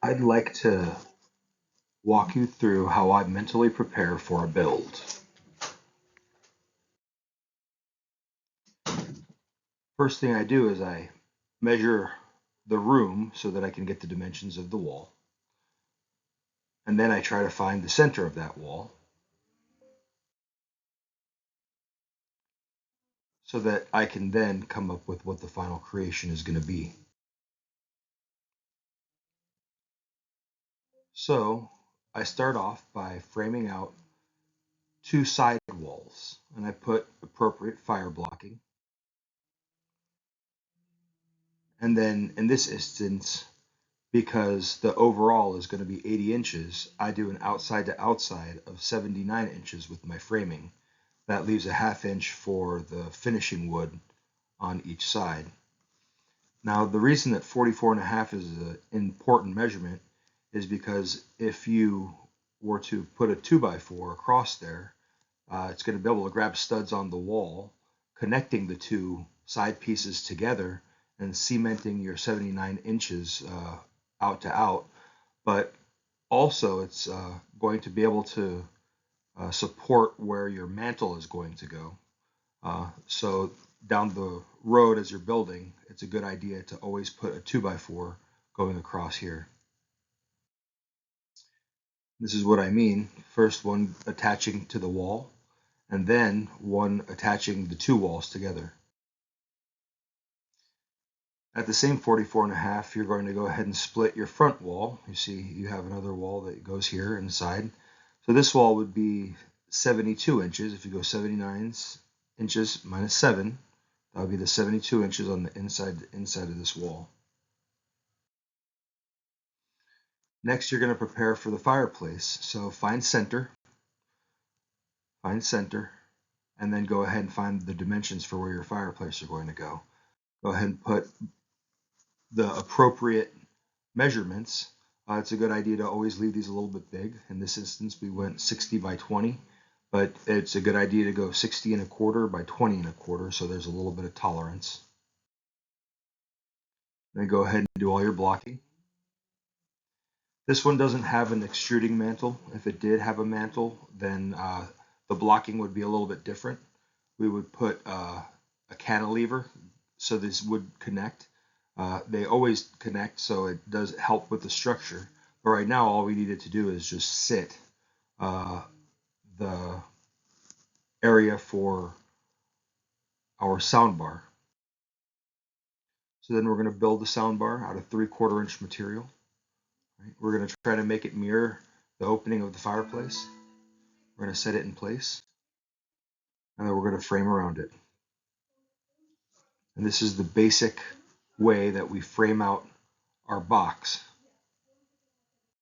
I'd like to walk you through how I mentally prepare for a build. First thing I do is I measure the room so that I can get the dimensions of the wall. And then I try to find the center of that wall so that I can then come up with what the final creation is going to be. So I start off by framing out two side walls, and I put appropriate fire blocking. And then in this instance, because the overall is going to be 80 inches, I do an outside to outside of 79 inches with my framing. That leaves a ½ inch for the finishing wood on each side. Now, the reason that 44.5 is an important measurement is because if you were to put a 2x4 across there, it's going to be able to grab studs on the wall, connecting the two side pieces together and cementing your 79 inches out to out. But also it's going to be able to support where your mantle is going to go. So down the road as you're building, it's a good idea to always put a 2x4 going across here. This is what I mean. First one attaching to the wall, and then one attaching the two walls together. At the same 44.5, you're going to go ahead and split your front wall. You see you have another wall that goes here inside. So this wall would be 72 inches. If you go 79 inches minus 7, that would be the 72 inches on the inside of this wall. Next, you're going to prepare for the fireplace. So find center, and then go ahead and find the dimensions for where your fireplace are going to go. Go ahead and put the appropriate measurements. It's a good idea to always leave these a little bit big. In this instance, we went 60 by 20, but it's a good idea to go 60 1/4 by 20 1/4, so there's a little bit of tolerance. Then go ahead and do all your blocking. This one doesn't have an extruding mantle. If it did have a mantle, then the blocking would be a little bit different. We would put a cantilever so this would connect. They always connect, so it does help with the structure. But right now, all we needed to do is just sit the area for our sound bar. So then we're going to build the sound bar out of 3/4 inch material. Right? We're going to try to make it mirror the opening of the fireplace. We're going to set it in place, and then we're going to frame around it. And this is the basic way that we frame out our box.